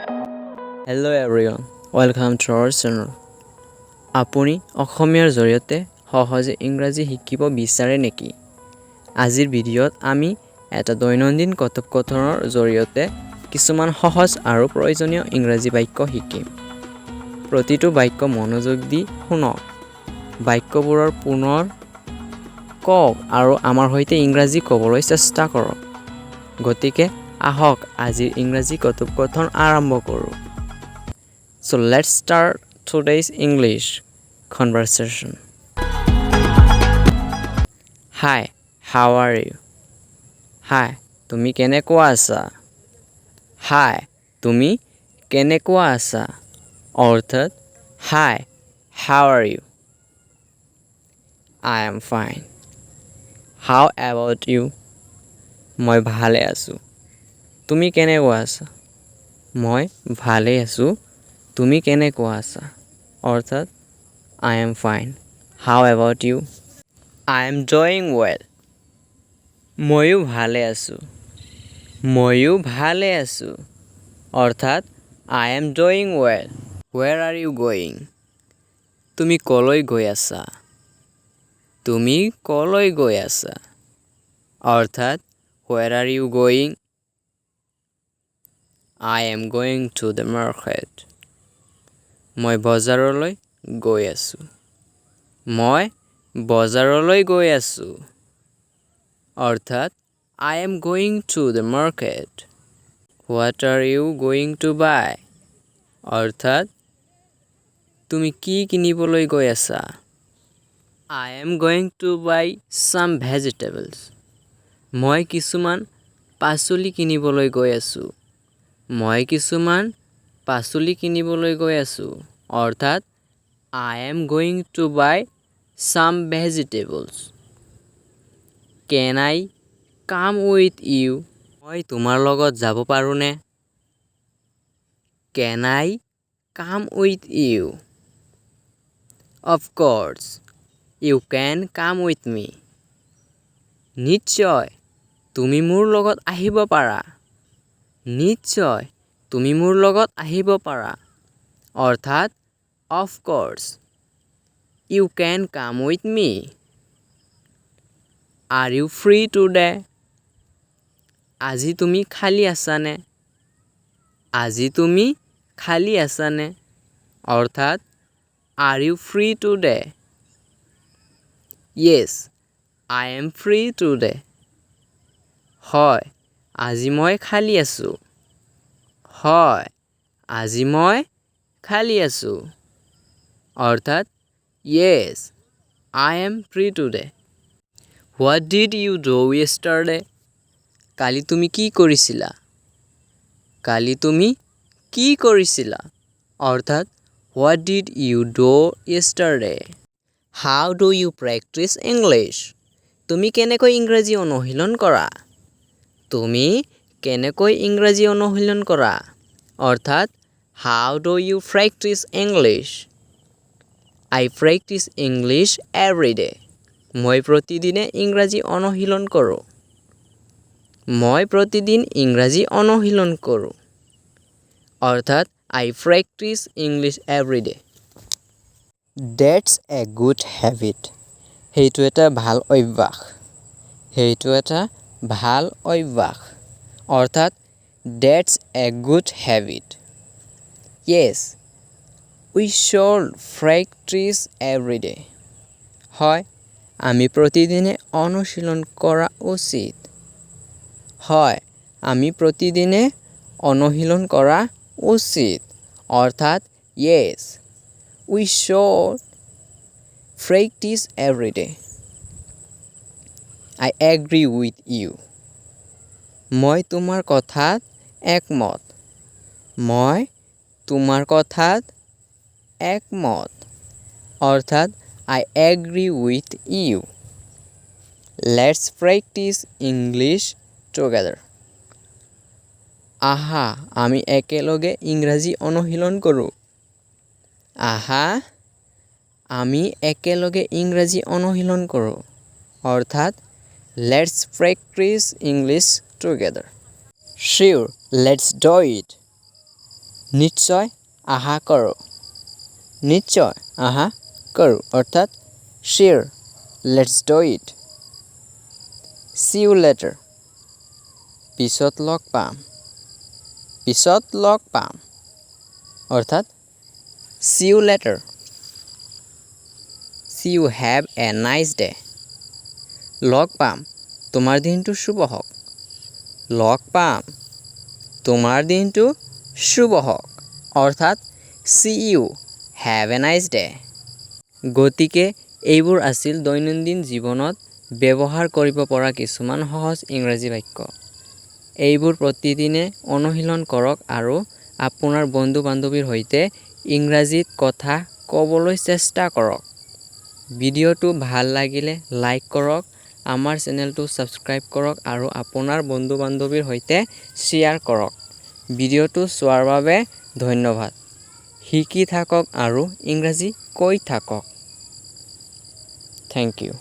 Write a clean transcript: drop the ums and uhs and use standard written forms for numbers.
Hello everyone, welcome to our channel. আপুনি অসমীয়াৰ জৰিয়তে সহজে ইংৰাজী শিকিব বিচাৰে নেকি? আজিৰ ভিডিঅ'ত আমি এটা দৈনন্দিন কথোপকথনৰ জৰিয়তে কিছুমান সহজ আৰু প্ৰয়োজনীয় ইংৰাজী বাক্য শিকিম। প্ৰতিটো বাক্য মনোযোগ দি শুনক। বাক্যবোৰৰ পুনৰ কওক আৰু আমাৰ সৈতে ইংৰাজী ক'বলৈ চেষ্টা কৰক। গতিকে আহক আজিৰ ইংৰাজী কথোপকথন আৰম্ভ কৰোঁ। So let's start today's English conversation. Hi, how are you? Hi, তুমি কেনেকুৱা আছা? Hi, তুমি কেনেকুৱা আছা? অৰ্থাৎ Hi, how are you? I am fine. How about you? মই ভালে আছো। তুমি কেনেকুৱা আছা? মই ভালে আছো। তুমি কেনেকুৱা আছা? অৰ্থাৎ I am fine. How about you? I am doing well. ময়ো ভালে আছো। ময়ো ভালে আছো। অৰ্থাৎ I am doing well. Where are you going? তুমি কলৈ গৈ আছা? তুমি কলৈ গৈ আছা? অৰ্থাৎ Where are you going? I am going to the market. মই বজাৰলৈ গৈ আছো। মই বজাৰলৈ গৈ আছো। অৰ্থাৎ I am going to the market. What are you going to buy? অৰ্থাৎ তুমি কি কিনিবলৈ গৈ আছা? I am going to buy some vegetables. মই কিছুমান পাচলি কিনিবলৈ গৈ আছো। মই কিছুমান পাচলি কিনিবলৈ গৈ আছো। অৰ্থাৎ I am going to buy some vegetables. Can I come with you? মই তোমাৰ লগত যাব পাৰোঁনে? Can I come with you? Of course, you can come with me. নিশ্চয়, তুমি মোৰ লগত আহিব পাৰা। নিশ্চয়, তুমি মোৰ লগত আহিব পাৰা। অৰ্থাৎ Of course, you can come with me. Are you free today? আজি তুমি খালী আছানে? আজি তুমি খালী আছানে? অৰ্থাৎ Are you free today? Yes, I am free today. হয়, আজি মই খালী আছোঁ। হয়, আজি মই খালী আছোঁ। অৰ্থাৎ Yes, I am free today. What did you do yesterday? কালি তুমি কি কৰিছিলা? কালি তুমি কি কৰিছিলা? অৰ্থাৎ What did you do yesterday? How do you practice English? তুমি কেনেকৈ ইংৰাজী অনুশীলন কৰা? তুমি কেনেকৈ ইংৰাজী অনুশীলন কৰা? অৰ্থাৎ How do you practice English? I practice English every day. মই প্ৰতিদিনে ইংৰাজী অনুশীলন কৰোঁ। মই প্ৰতিদিন ইংৰাজী অনুশীলন কৰোঁ। অৰ্থাৎ I practice English every day. That's a good habit. সেইটো এটা ভাল অভ্যাস। সেইটো এটা ভাল অভ্যাস। অৰ্থাৎ That's a good habit. Yes, we should practice every day. হয়, আমি প্ৰতিদিনে অনুশীলন কৰা উচিত। হয়, আমি প্ৰতিদিনে অনুশীলন কৰা উচিত। অৰ্থাৎ Yes, we should practice every day. I agree with you. মই তোমাৰ কথাত একমত। মই তোমাৰ কথাত একমত। অৰ্থাৎ I agree with you. Let's practice English together. আহা, আমি একেলগে ইংৰাজী অনুশীলন কৰোঁ। আহা, আমি একেলগে ইংৰাজী অনুশীলন কৰোঁ। অৰ্থাৎ Let's practice English together. Sure, let's do it. নিশ্চয় আশা কৰোঁ। নিশ্চয় আশা কৰোঁ অৰ্থাৎ sure, let's do it. See you later. পিছত লগ পাম। পিছত লগ পাম অৰ্থাৎ see you later. See you have a nice day. লগ পাম তোমাৰ দিনটো শুভ হওক। লগ পাম তোমাৰ দিনটো শুভ হওক অৰ্থাৎ see you have a nice day. গতিকে এইবোৰ আছিল দৈনন্দিন জীৱনত ব্যৱহাৰ কৰিব পৰা কিছুমান সহজ ইংৰাজী বাক্য। এইবোৰ প্ৰতিদিনে অনুশীলন কৰক আৰু আপোনাৰ বন্ধু বান্ধৱীৰ সৈতে ইংৰাজীত কথা ক'বলৈ চেষ্টা কৰক। ভিডিঅ'টো ভাল লাগিলে লাইক কৰক, আমাৰ চেনেলটো ছাবস্ক্ৰাইব কৰক আৰু আপোনাৰ বন্ধু বান্ধৱীৰ সৈতে শ্বেয়াৰ কৰক। ভিডিঅ'টো চোৱাৰ বাবে ধন্যবাদ। শিকি থাকক আৰু ইংৰাজী কৈ থাকক। Thank U.